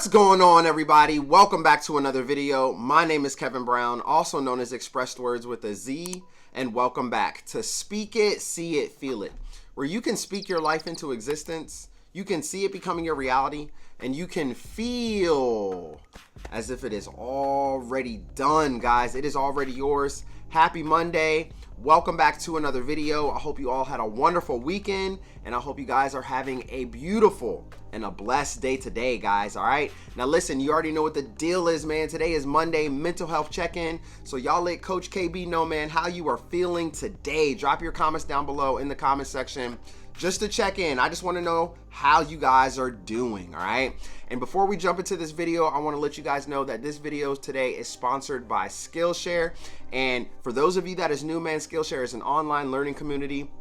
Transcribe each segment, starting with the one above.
What's going on, everybody? Welcome back to another video. My name is Kevin Brown, also known as Expressedwordz with a Z, and welcome back to Speak It, See It, Feel It, where you can speak your life into existence, you can see it becoming your reality, and you can feel as if it is already done, guys. It is already yours. Happy Monday. Welcome back to another video. I hope you all had a wonderful weekend, and I hope you guys are having a beautiful and a blessed day today, guys. All right, now listen, you already know what the deal is, man. Today is Monday mental health check-in, so y'all let Coach KB know, man, how you are feeling today. Drop your comments down below in the comment section just to check in. I just want to know how you guys are doing. All right, and before we jump into this video, I want to let you guys know that this video today is sponsored by Skillshare. And for those of you that is new, man, Skillshare is an online learning community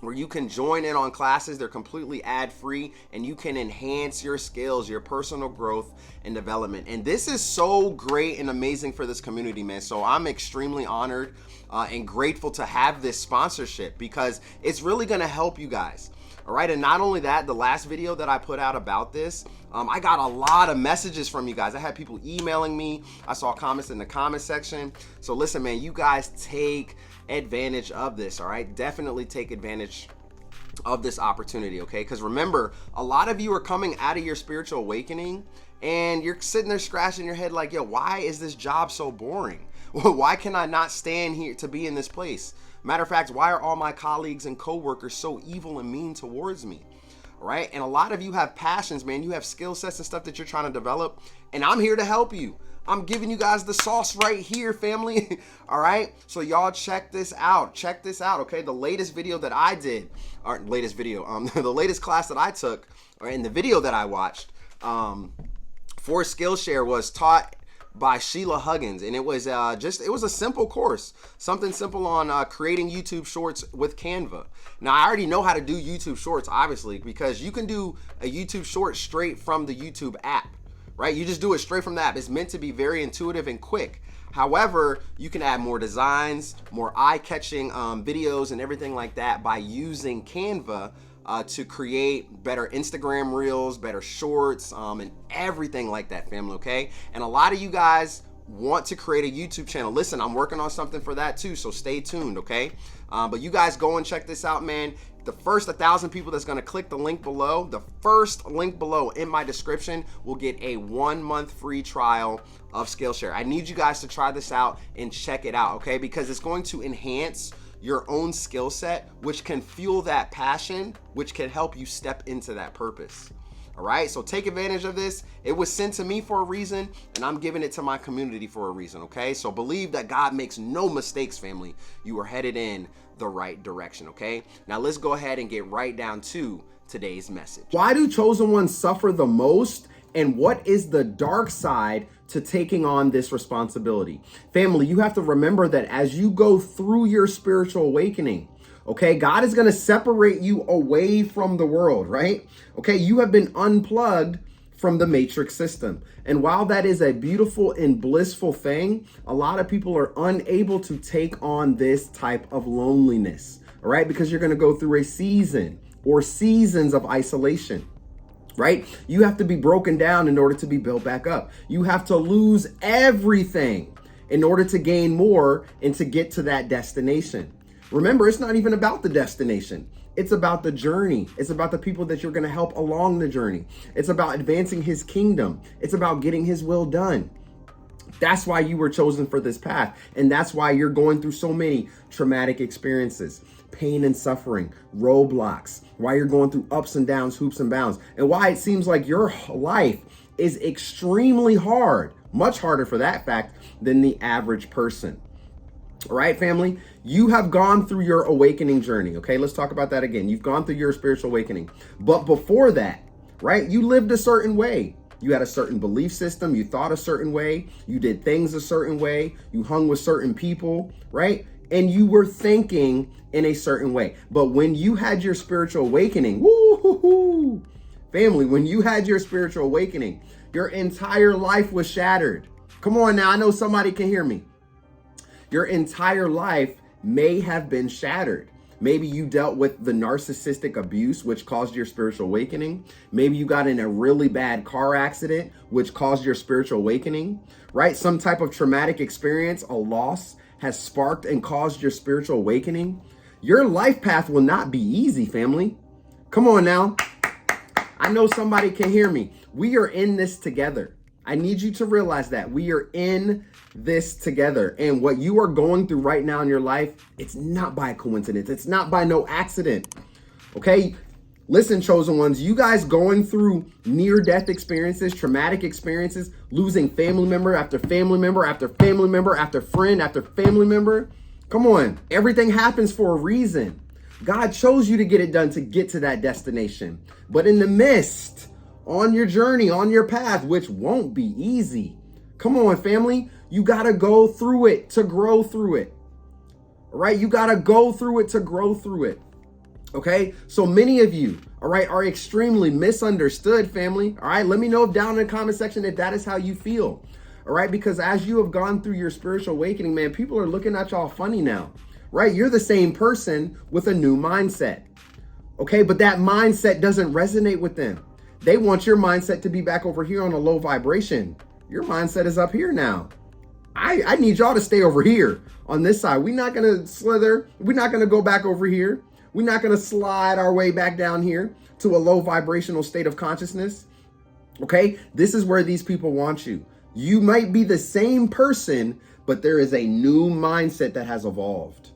where you can join in on classes. They're completely ad-free, and you can enhance your skills, your personal growth and development. And this is so great and amazing for this community, man. So I'm extremely honored and grateful to have this sponsorship, because it's really gonna help you guys. All right, and not only that, the last video that I put out about this, I got a lot of messages from you guys. I had people emailing me. I saw comments in the comment section. So listen, man, you guys take advantage of this. All right, definitely take advantage of this opportunity, okay? Because remember, a lot of you are coming out of your spiritual awakening and you're sitting there scratching your head like, yo, why is this job so boring? Why can I not stand here to be in this place? Matter of fact, why are all my colleagues and coworkers so evil and mean towards me? All right, and a lot of you have passions, man. You have skill sets and stuff that you're trying to develop, and I'm here to help you. I'm giving you guys the sauce right here, family. All right, so y'all check this out. Check this out, okay? The latest video that I did, or latest video, the latest class that I took, or in the video that I watched for Skillshare was taught by Sheila Huggins, and it was it was a simple course, something simple on creating YouTube shorts with Canva. Now I already know how to do YouTube shorts, obviously, because you can do a YouTube short straight from the YouTube app, right? You just do it straight from the app. It's meant to be very intuitive and quick. However, you can add more designs, more eye-catching videos and everything like that by using Canva to create better Instagram reels, better shorts, and everything like that, family, okay? And a lot of you guys want to create a YouTube channel. Listen, I'm working on something for that too, so stay tuned, okay? But you guys go and check this out, man. The first 1,000 people that's gonna click the link below, the first link below in my description, will get a 1-month free trial of Skillshare. I need you guys to try this out and check it out, okay? Because it's going to enhance your own skill set, which can fuel that passion, which can help you step into that purpose. All right, so take advantage of this. It was sent to me for a reason, and I'm giving it to my community for a reason, okay? So believe that God makes no mistakes, family. You are headed in the right direction, okay? Now let's go ahead and get right down to today's message. Why do chosen ones suffer the most? And what is the dark side to taking on this responsibility? Family, you have to remember that as you go through your spiritual awakening, okay, God is going to separate you away from the world, right? Okay, you have been unplugged from the matrix system. And while that is a beautiful and blissful thing, a lot of people are unable to take on this type of loneliness, all right? Because you're going to go through a season or seasons of isolation. Right? You have to be broken down in order to be built back up. You have to lose everything in order to gain more and to get to that destination. Remember, it's not even about the destination. It's about the journey. It's about the people that you're going to help along the journey. It's about advancing his kingdom. It's about getting his will done. That's why you were chosen for this path. And that's why you're going through so many traumatic experiences, pain and suffering, roadblocks, why you're going through ups and downs, hoops and bounds, and why it seems like your life is extremely hard, much harder for that fact than the average person. All right, family, you have gone through your awakening journey. Okay, let's talk about that again. You've gone through your spiritual awakening, but before that, right, you lived a certain way. You had a certain belief system. You thought a certain way. You did things a certain way. You hung with certain people, right? And you were thinking in a certain way. But when you had your spiritual awakening, woo-hoo-hoo, family, when you had your spiritual awakening, your entire life was shattered. Come on now, I know somebody can hear me. Your entire life may have been shattered Maybe you dealt with the narcissistic abuse, which caused your spiritual awakening. Maybe you got in a really bad car accident, which caused your spiritual awakening, right? Some type of traumatic experience, a loss, has sparked and caused your spiritual awakening. Your life path will not be easy, family. Come on now. I know somebody can hear me. We are in this together. I need you to realize that we are in this together. And what you are going through right now in your life, it's not by coincidence. It's not by no accident. Okay? Listen, chosen ones, you guys going through near-death experiences, traumatic experiences, losing family member after family member after family member after friend after family member. Come on. Everything happens for a reason. God chose you to get it done to get to that destination. But in the midst, on your journey, on your path, which won't be easy. Come on, family. You got to go through it to grow through it. All right? You got to go through it to grow through it. Okay? So many of you, all right, are extremely misunderstood, family. All right? Let me know down in the comment section if that is how you feel. All right? Because as you have gone through your spiritual awakening, man, people are looking at y'all funny now. Right? You're the same person with a new mindset. Okay? But that mindset doesn't resonate with them. They want your mindset to be back over here on a low vibration. Your mindset is up here now. I need y'all to stay over here on this side. We're not going to slither. We're not going to go back over here. We're not going to slide our way back down here to a low vibrational state of consciousness. Okay? This is where these people want you. You might be the same person, but there is a new mindset that has evolved.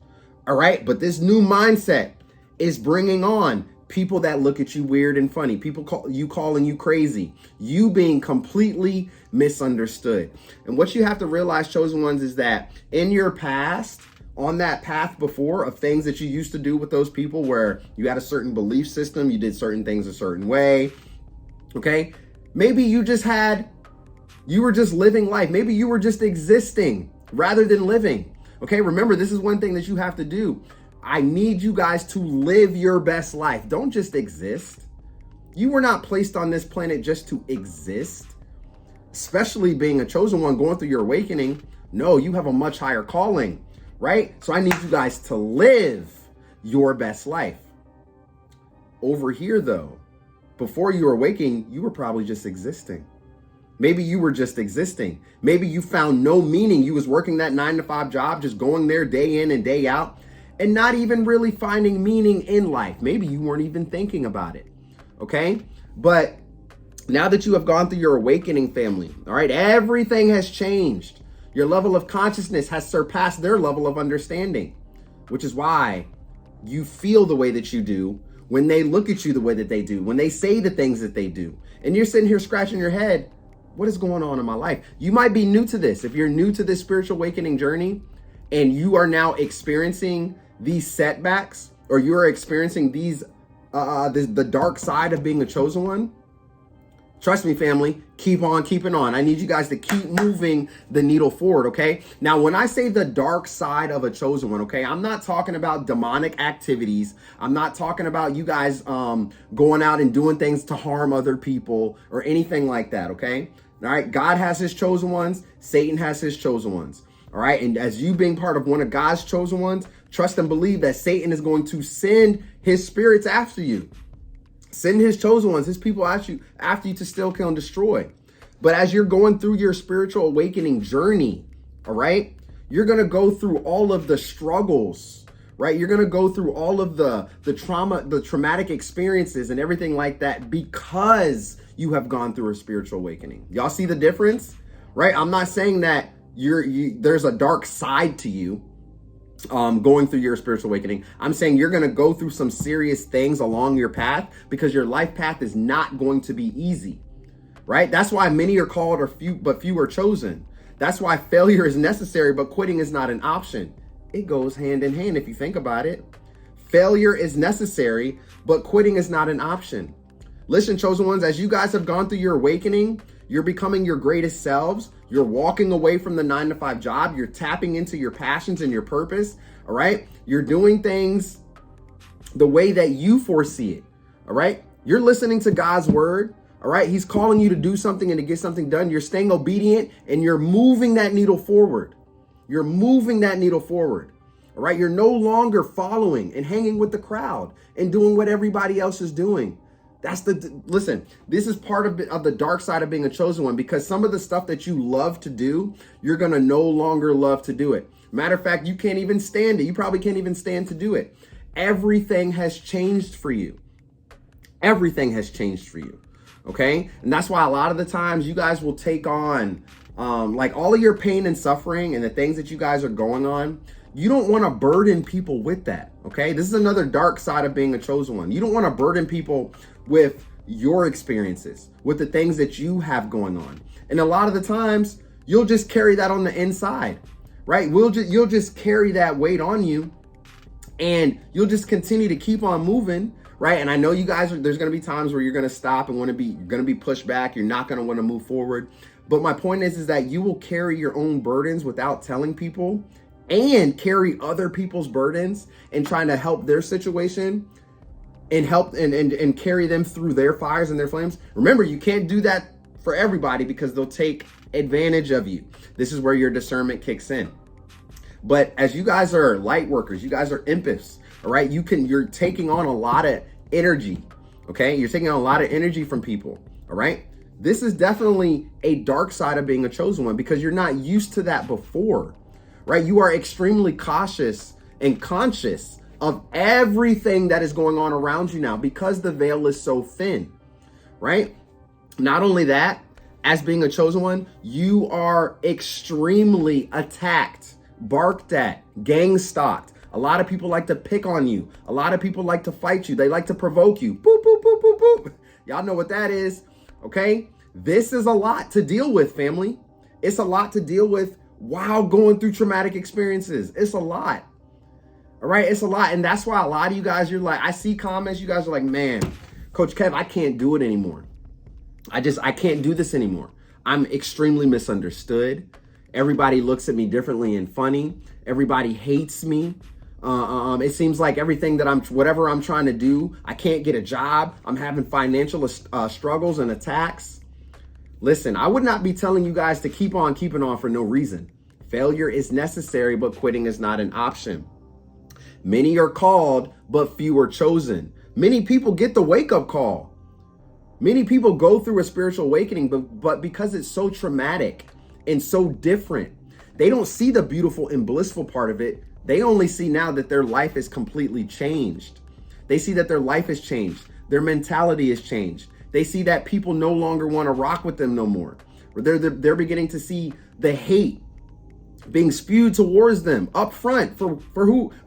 All right? But this new mindset is bringing on people that look at you weird and funny, people calling you crazy, you being completely misunderstood. And what you have to realize, chosen ones, is that in your past, on that path before of things that you used to do with those people where you had a certain belief system, you did certain things a certain way, okay? Maybe you were just living life. Maybe you were just existing rather than living, okay? Remember, this is one thing that you have to do. I need you guys to live your best life. Don't just exist. You were not placed on this planet just to exist, especially being a chosen one going through your awakening. No, you have a much higher calling, right? So I need you guys to live your best life. Over here, though, before you were awakening, you were probably just existing. Maybe you were just existing. Maybe you found no meaning. You was working that 9-to-5 job, just going there day in and day out, and not even really finding meaning in life. Maybe you weren't even thinking about it, okay? But now that you have gone through your awakening, family, all right, everything has changed. Your level of consciousness has surpassed their level of understanding, which is why you feel the way that you do when they look at you the way that they do, when they say the things that they do. And you're sitting here scratching your head, what is going on in my life? You might be new to this. If you're new to this spiritual awakening journey and you are now experiencing these setbacks, or you're experiencing these the dark side of being a chosen one, trust me, family, keep on keeping on. I need you guys to keep moving the needle forward, okay? Now, when I say the dark side of a chosen one, okay, I'm not talking about demonic activities. I'm not talking about you guys going out and doing things to harm other people or anything like that, okay? All right, God has his chosen ones. Satan has his chosen ones. All right, and as you being part of one of God's chosen ones, trust and believe that Satan is going to send his spirits after you. Send his chosen ones, his people after you to still kill and destroy. But as you're going through your spiritual awakening journey, all right, you're going to go through all of the struggles, right? You're going to go through all of the trauma, the traumatic experiences and everything like that because you have gone through a spiritual awakening. Y'all see the difference, right? I'm not saying that there's a dark side to you going through your spiritual awakening. I'm saying you're going to go through some serious things along your path because your life path is not going to be easy, right? That's why many are called but few are chosen. That's why failure is necessary, but quitting is not an option. It goes hand in hand if you think about it. Failure is necessary, but quitting is not an option. Listen, chosen ones, as you guys have gone through your awakening, you're becoming your greatest selves. You're walking away from the 9-to-5 job. You're tapping into your passions and your purpose. All right. You're doing things the way that you foresee it. All right. You're listening to God's word. All right. He's calling you to do something and to get something done. You're staying obedient and you're moving that needle forward. You're moving that needle forward. All right, you're no longer following and hanging with the crowd and doing what everybody else is doing. Listen, this is part of the dark side of being a chosen one, because some of the stuff that you love to do, you're going to no longer love to do it. Matter of fact, you can't even stand it. You probably can't even stand to do it. Everything has changed for you. Everything has changed for you. Okay. And that's why a lot of the times you guys will take on like all of your pain and suffering and the things that you guys are going on. You don't want to burden people with that. Okay. This is another dark side of being a chosen one. You don't want to burden people with your experiences, with the things that you have going on. And a lot of the times you'll just carry that on the inside, right? You'll just carry that weight on you, and you'll just continue to keep on moving, right? And I know you guys there's going to be times where you're going to stop and you're going to be pushed back. You're not going to want to move forward. But my point is that you will carry your own burdens without telling people, and carry other people's burdens and trying to help their situation and help and carry them through their fires and their flames. Remember, you can't do that for everybody, because they'll take advantage of you. This is where your discernment kicks in. But as you guys are light workers, you guys are empaths, all right? You're taking on a lot of energy, okay? You're taking on a lot of energy from people, all right? This is definitely a dark side of being a chosen one, because you're not used to that before, right? You are extremely cautious and conscious of everything that is going on around you now, because the veil is so thin, right? Not only that, as being a chosen one, you are extremely attacked, barked at, gang stalked. A lot of people like to pick on you. A lot of people like to fight you. They like to provoke you. Boop, boop, boop, boop, boop. Y'all know what that is, okay? This is a lot to deal with, family. It's a lot to deal with while going through traumatic experiences. It's a lot. All right, it's a lot. And that's why a lot of you guys, you're like, I see comments, you guys are like, man, Coach Kev, I can't do it anymore. I can't do this anymore. I'm extremely misunderstood. Everybody looks at me differently and funny. Everybody hates me. It seems like everything that whatever I'm trying to do, I can't get a job. I'm having financial struggles and attacks. Listen, I would not be telling you guys to keep on keeping on for no reason. Failure is necessary, but quitting is not an option. Many are called, but few are chosen. Many people get the wake-up call. Many people go through a spiritual awakening, but because it's so traumatic and so different, they don't see the beautiful and blissful part of it. They only see now that their life is completely changed. They see that their life has changed. Their mentality has changed. They see that people no longer want to rock with them no more. They're beginning to see the hate being spewed towards them up front for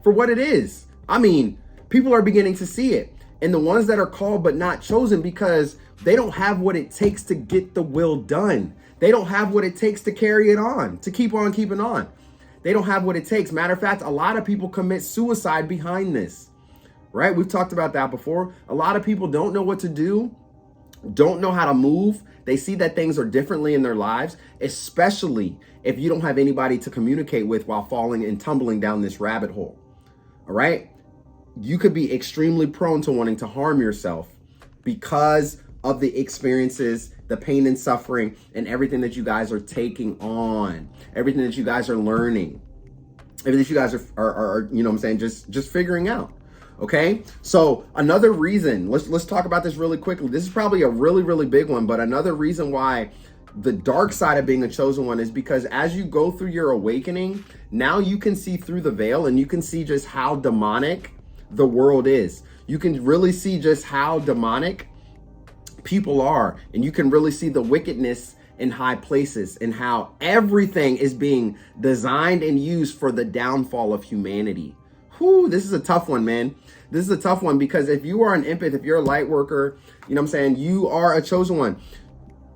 what it is. I mean, people are beginning to see it. And the ones that are called but not chosen, because they don't have what it takes to get the will done. They don't have what it takes to carry it on, to keep on keeping on. They don't have what it takes. Matter of fact, a lot of people commit suicide behind this, right? We've talked about that before. A lot of people don't know what to do, don't know how to move. They see that things are differently in their lives, especially if you don't have anybody to communicate with while falling and tumbling down this rabbit hole, all right? You could be extremely prone to wanting to harm yourself because of the experiences, the pain and suffering, and everything that you guys are taking on, everything that you guys are learning, everything that you guys are you know what I'm saying, just figuring out. Okay, so another reason, let's talk about this really quickly. This is probably a really, really big one, but another reason why the dark side of being a chosen one is because as you go through your awakening, now you can see through the veil and you can see just how demonic the world is. You can really see just how demonic people are, and you can really see the wickedness in high places and how everything is being designed and used for the downfall of humanity. Whew, this is a tough one, man. This is a tough one, because if you are an empath, if you're a light worker, you know what I'm saying, you are a chosen one.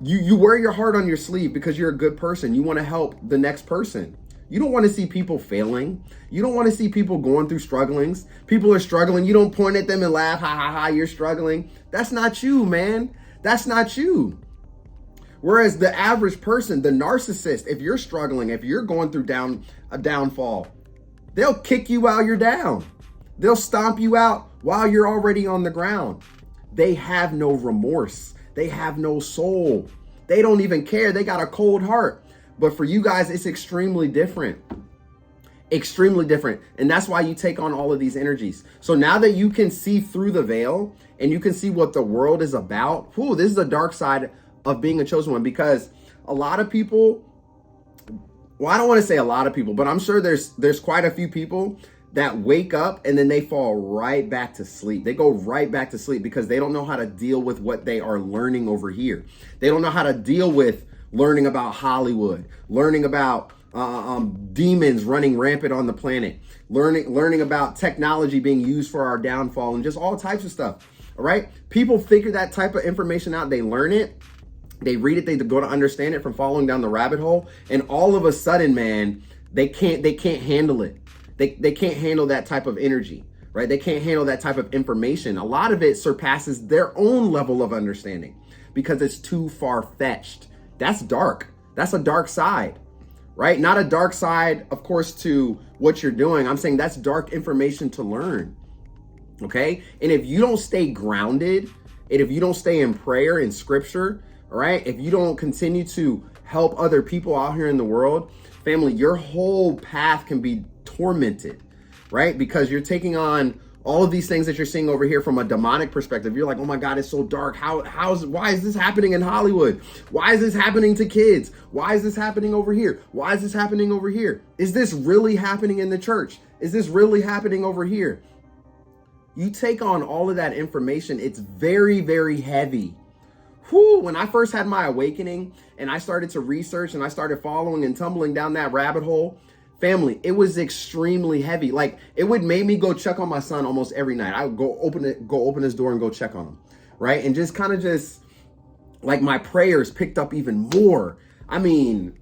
You wear your heart on your sleeve because you're a good person. You want to help the next person. You don't want to see people failing. You don't want to see people going through strugglings. People are struggling. You don't point at them and laugh, ha, ha, ha, you're struggling. That's not you, man. That's not you. Whereas the average person, the narcissist, if you're struggling, if you're going through a downfall, they'll kick you while you're down. They'll stomp you out while you're already on the ground. They have no remorse. They have no soul. They don't even care. They got a cold heart. But for you guys, it's extremely different. Extremely different. And that's why you take on all of these energies. So now that you can see through the veil and you can see what the world is about, this is the dark side of being a chosen one, because a lot of people, well, I don't want to say a lot of people, but I'm sure there's quite a few people that wake up and then they fall right back to sleep. They go right back to sleep because they don't know how to deal with what they are learning over here. They don't know how to deal with learning about Hollywood, learning about demons running rampant on the planet, learning about technology being used for our downfall, and just all types of stuff. All right. People figure that type of information out. They learn it. They read it. They go to understand it from following down the rabbit hole. And all of a sudden, man, they can't handle it. They can't handle that type of energy, right? They can't handle that type of information. A lot of it surpasses their own level of understanding because it's too far-fetched. That's dark. That's a dark side, right? Not a dark side, of course, to what you're doing. I'm saying that's dark information to learn, okay? And if you don't stay grounded, and if you don't stay in prayer and scripture, all right? If you don't continue to help other people out here in the world, family, your whole path can be tormented, right? Because you're taking on all of these things that you're seeing over here from a demonic perspective. You're like, oh my God, it's so dark. Why is this happening in Hollywood? Why is this happening to kids? Why is this happening over here? Why is this happening over here? Is this really happening in the church? Is this really happening over here? You take on all of that information. It's very, very heavy. When I first had my awakening and I started to research and I started following and tumbling down that rabbit hole, family, it was extremely heavy. Like, it would make me go check on my son almost every night. I would go open his door and go check on him, right? And just kind of like my prayers picked up even more. I mean,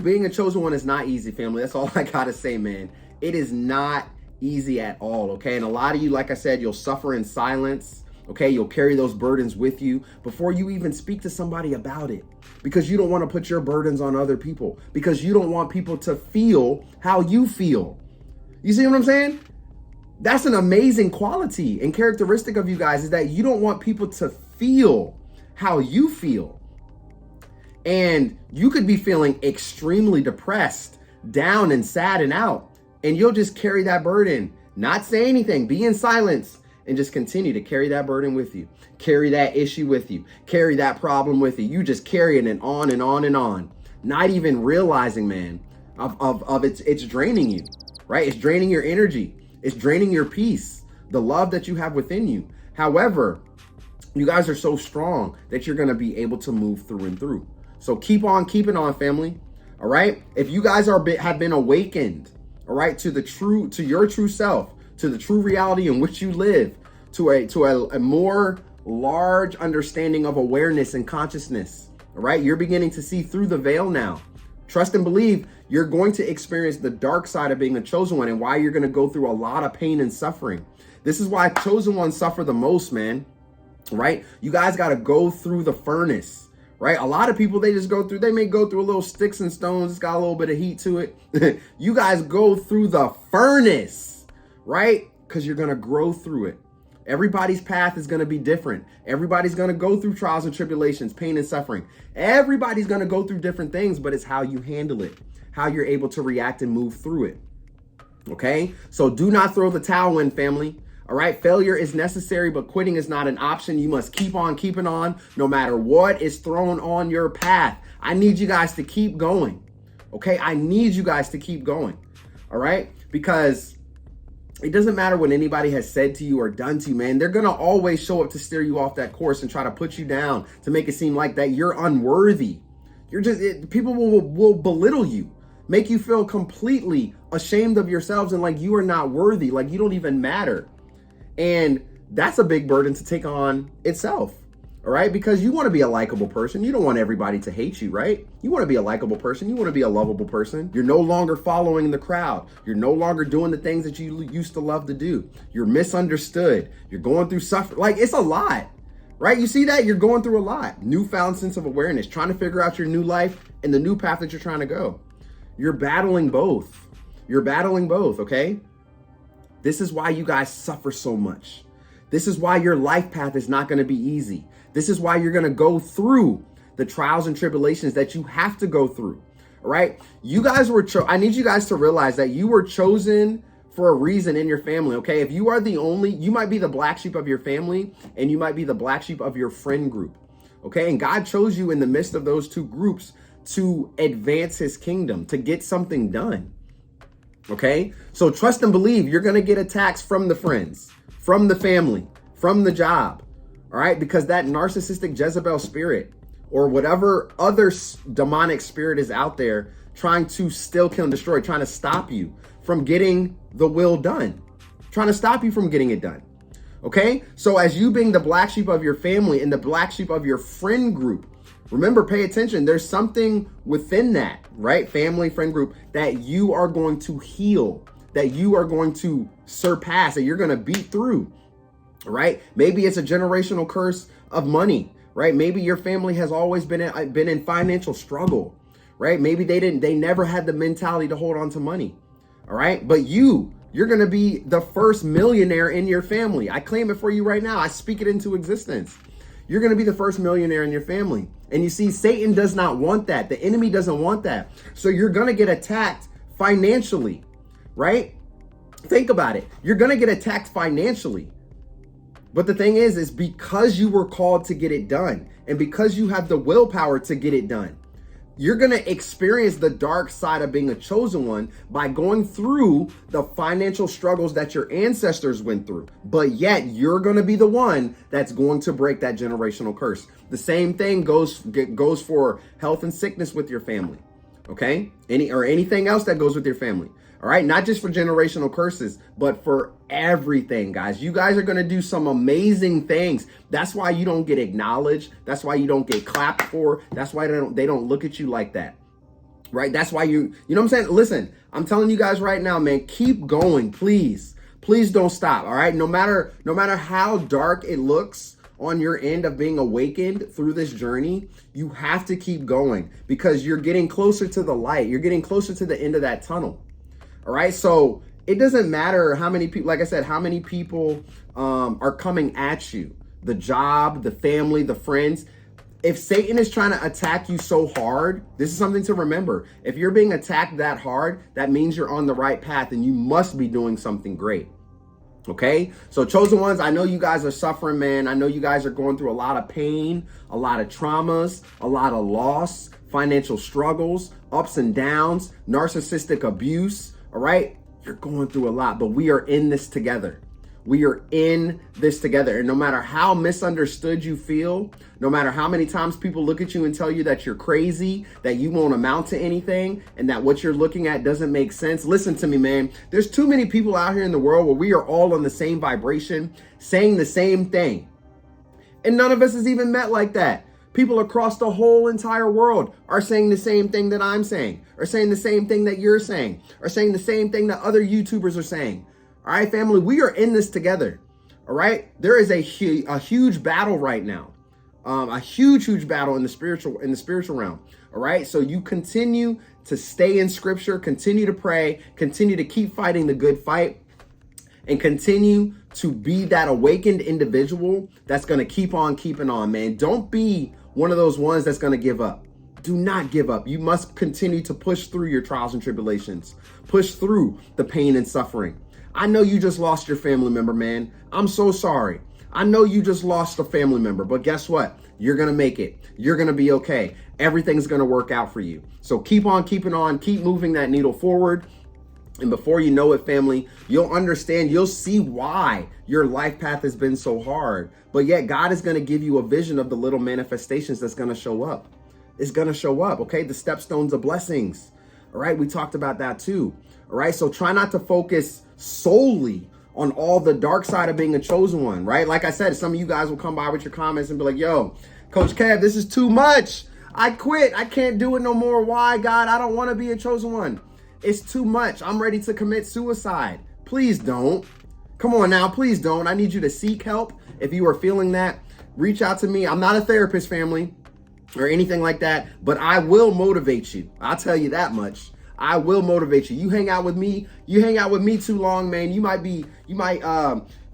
being a chosen one is not easy, family. That's all I gotta say, man. It is not easy at all, okay? And a lot of you, like I said, you'll suffer in silence. Okay, you'll carry those burdens with you before you even speak to somebody about it, because you don't want to put your burdens on other people, because you don't want people to feel how you feel. You see what I'm saying? That's an amazing quality and characteristic of you guys, is that you don't want people to feel how you feel. And you could be feeling extremely depressed, down and sad and out, and you'll just carry that burden, not say anything, be in silence, and just continue to carry that burden with you, carry that issue with you, carry that problem with you. You just carrying it on and on and on, not even realizing, man, of it's draining you, right? It's draining your energy. It's draining your peace, the love that you have within you. However, you guys are so strong that you're going to be able to move through and through. So keep on keeping on, family. All right. If you guys have been awakened, all right, to your true self, to the true reality in which you live, to a more large understanding of awareness and consciousness. All right. You're beginning to see through the veil now. Trust and believe you're going to experience the dark side of being a chosen one, and why you're going to go through a lot of pain and suffering. This is why chosen ones suffer the most, man. Right? You guys got to go through the furnace, right? A lot of people, they may go through a little sticks and stones. It's got a little bit of heat to it. You guys go through the furnace, right? Because you're going to grow through it. Everybody's path is going to be different. Everybody's going to go through trials and tribulations, pain and suffering. Everybody's going to go through different things, but it's how you handle it, how you're able to react and move through it. Okay? So do not throw the towel in, family. All right? Failure is necessary, but quitting is not an option. You must keep on keeping on no matter what is thrown on your path. I need you guys to keep going. Okay? I need you guys to keep going. All right? Because it doesn't matter what anybody has said to you or done to you, man. They're going to always show up to steer you off that course and try to put you down, to make it seem like that you're unworthy. People will belittle you, make you feel completely ashamed of yourselves and like you are not worthy, like you don't even matter. And that's a big burden to take on itself. All right. Because you want to be a likable person. You don't want everybody to hate you, right? You want to be a likable person. You want to be a lovable person. You're no longer following the crowd. You're no longer doing the things that you used to love to do. You're misunderstood. You're going through suffering. Like, it's a lot, right? You see that? You're going through a lot. Newfound sense of awareness, trying to figure out your new life and the new path that you're trying to go. You're battling both. You're battling both. Okay. This is why you guys suffer so much. This is why your life path is not going to be easy. This is why you're going to go through the trials and tribulations that you have to go through. All right. You guys were, I need you guys to realize that you were chosen for a reason in your family. Okay. If you are the only, you might be the black sheep of your family and you might be the black sheep of your friend group. Okay. And God chose you in the midst of those two groups to advance his kingdom, to get something done. Okay. So trust and believe you're going to get attacks from the friends, from the family, from the job. All right. Because that narcissistic Jezebel spirit or whatever other demonic spirit is out there trying to still kill and destroy, trying to stop you from getting the will done, trying to stop you from getting it done. Okay. So as you being the black sheep of your family and the black sheep of your friend group, remember, pay attention. There's something within that, right? Family, friend group that you are going to heal, that you are going to surpass, that you're going to beat through, right? Maybe it's a generational curse of money, right? Maybe your family has always been in financial struggle, right? Maybe they never had the mentality to hold on to money. All right. But you're going to be the first millionaire in your family. I claim it for you right now. I speak it into existence. You're going to be the first millionaire in your family. And you see, Satan does not want that. The enemy doesn't want that. So you're going to get attacked financially, right? Think about it. You're going to get attacked financially. But the thing is because you were called to get it done and because you have the willpower to get it done, you're going to experience the dark side of being a chosen one by going through the financial struggles that your ancestors went through. But yet you're going to be the one that's going to break that generational curse. The same thing goes for health and sickness with your family. Okay. Anything else that goes with your family. All right. Not just for generational curses, but for everything, guys. You guys are going to do some amazing things. That's why you don't get acknowledged. That's why you don't get clapped for. That's why they don't look at you like that. Right. That's why you know what I'm saying? Listen, I'm telling you guys right now, man, keep going. Please don't stop. All right. No matter how dark it looks on your end of being awakened through this journey, you have to keep going because you're getting closer to the light. You're getting closer to the end of that tunnel. All right. So it doesn't matter how many people, like I said, how many people are coming at you, the job, the family, the friends. If Satan is trying to attack you so hard, this is something to remember. If you're being attacked that hard, that means you're on the right path and you must be doing something great. Okay. So chosen ones, I know you guys are suffering, man. I know you guys are going through a lot of pain, a lot of traumas, a lot of loss, financial struggles, ups and downs, narcissistic abuse. All right. You're going through a lot, but we are in this together. We are in this together. And no matter how misunderstood you feel, no matter how many times people look at you and tell you that you're crazy, that you won't amount to anything, and that what you're looking at doesn't make sense. Listen to me, man. There's too many people out here in the world where we are all on the same vibration, saying the same thing. And none of us has even met like that. People across the whole entire world are saying the same thing that I'm saying, or saying the same thing that you're saying, or saying the same thing that other YouTubers are saying. All right, family, we are in this together. All right. There is a huge battle right now. A huge battle in the spiritual realm. All right. So you continue to stay in scripture, continue to pray, continue to keep fighting the good fight, and continue to be that awakened individual that's going to keep on keeping on, man. Don't be one of those ones that's going to give up. Do not give up. You must continue to push through your trials and tribulations, push through the pain and suffering. I know you just lost your family member, man. I'm so sorry. I know you just lost a family member, but guess what? You're going to make it. You're going to be okay. Everything's going to work out for you. So keep on keeping on, keep moving that needle forward. And before you know it, family, you'll understand, you'll see why your life path has been so hard. But yet God is going to give you a vision of the little manifestations that's going to show up. It's going to show up. Okay. The stepstones of blessings. All right. We talked about that too. All right. So try not to focus solely on all the dark side of being a chosen one. Right. Like I said, some of you guys will come by with your comments and be like, yo, Coach Kev, this is too much. I quit. I can't do it no more. Why, God? I don't want to be a chosen one. It's too much. I'm ready to commit suicide. Please don't. Come on now. Please don't. I need you to seek help. If you are feeling that, reach out to me. I'm not a therapist, family, or anything like that, but I will motivate you. I'll tell you that much. I will motivate you. You hang out with me too long, man. You might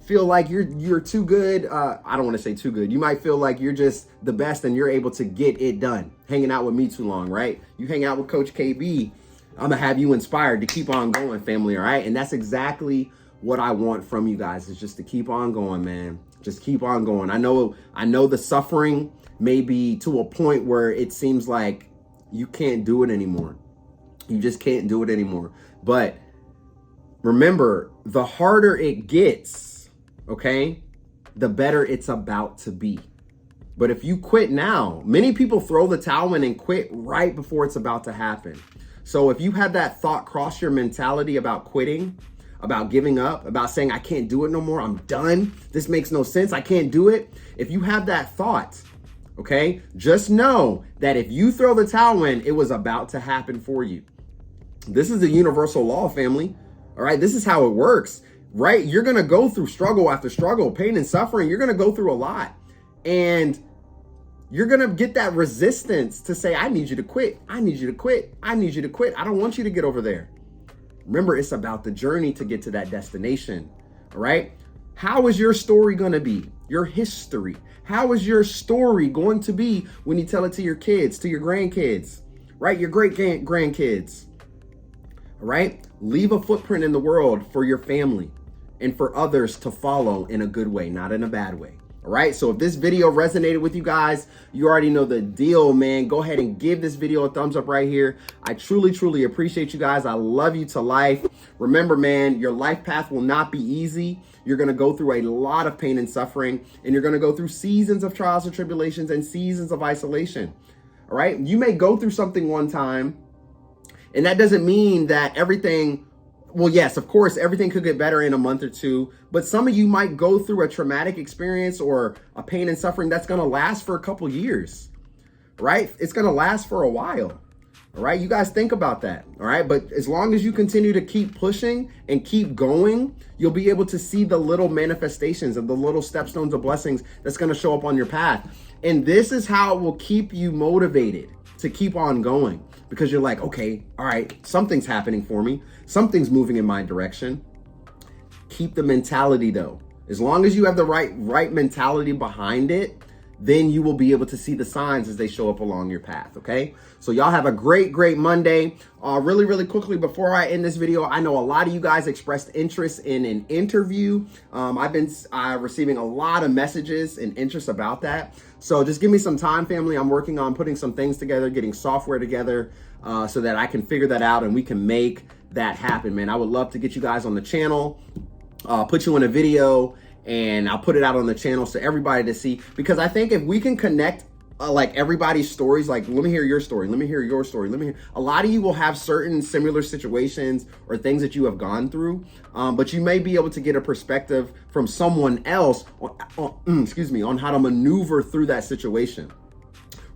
feel like you're too good. I don't want to say too good. You might feel like you're just the best and you're able to get it done. hanging out with me too long, right? You hang out with Coach KB, I'm gonna have you inspired to keep on going, family, all right? And that's exactly what I want from you guys, is just to keep on going, man. Just keep on going. I know the suffering may be to a point where it seems like you can't do it anymore. You just can't do it anymore. But remember, the harder it gets, okay, the better it's about to be. But if you quit now, many people throw the towel in and quit right before it's about to happen. So if you had that thought cross your mentality about quitting, about giving up, about saying, I can't do it no more, I'm done, this makes no sense, I can't do it. If you have that thought, okay, just know that if you throw the towel in, it was about to happen for you. This is a universal law, family. All right, this is how it works, right? You're gonna go through struggle after struggle, pain and suffering. You're gonna go through a lot. And you're gonna get that resistance to say, I need you to quit. I need you to quit. I need you to quit. I don't want you to get over there. Remember, it's about the journey to get to that destination, all right? How is your story gonna be? Your history. How is your story going to be when you tell it to your kids, to your grandkids, right? Your great grandkids, all right? Leave a footprint in the world for your family and for others to follow in a good way, not in a bad way. All right, so if this video resonated with you guys, you already know the deal, man. Go ahead and give this video a thumbs up right here. I truly, truly appreciate you guys. I love you to life. Remember, man, your life path will not be easy. You're going to go through a lot of pain and suffering, and you're going to go through seasons of trials and tribulations and seasons of isolation. All right, you may go through something one time, and that doesn't mean that everything, well, yes, of course, everything could get better in a month or two, but some of you might go through a traumatic experience or a pain and suffering that's going to last for a couple years, right? It's going to last for a while, all right? You guys think about that, all right? But as long as you continue to keep pushing and keep going, you'll be able to see the little manifestations and the little stepstones of blessings that's going to show up on your path. And this is how it will keep you motivated to keep on going, because you're like, okay, all right, something's happening for me. Something's moving in my direction. Keep the mentality though. As long as you have the right mentality behind it, then you will be able to see the signs as they show up along your path, okay? So y'all have a great Monday. Really quickly, before I end this video, I know a lot of you guys expressed interest in an interview. I've been receiving a lot of messages and interest about that. So just give me some time, family. I'm working on putting some things together, getting software together so that I can figure that out and we can make that happen, man. I would love to get you guys on the channel, put you in a video, and I'll put it out on the channel so everybody to see, because I think if we can connect like everybody's stories, like let me hear your story, let me hear your story, let me hear, a lot of you will have certain similar situations or things that you have gone through, but you may be able to get a perspective from someone else on how to maneuver through that situation,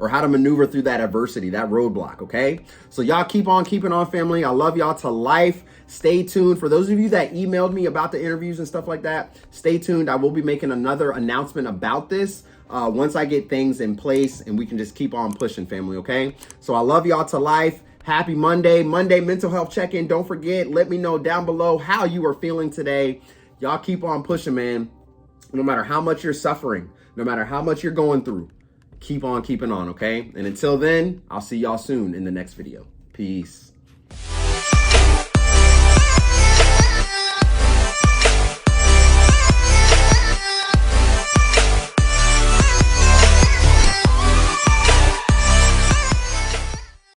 or how to maneuver through that adversity, that roadblock, okay? So y'all keep on keeping on, family. I love y'all to life. Stay tuned. For those of you that emailed me about the interviews and stuff like that, stay tuned. I will be making another announcement about this once I get things in place, and we can just keep on pushing, family, okay? So I love y'all to life. Happy Monday mental health check-in. Don't forget, let me know down below how you are feeling today. Y'all keep on pushing, man. No matter how much you're suffering, no matter how much you're going through, keep on keeping on, okay? And until then, I'll see y'all soon in the next video. Peace.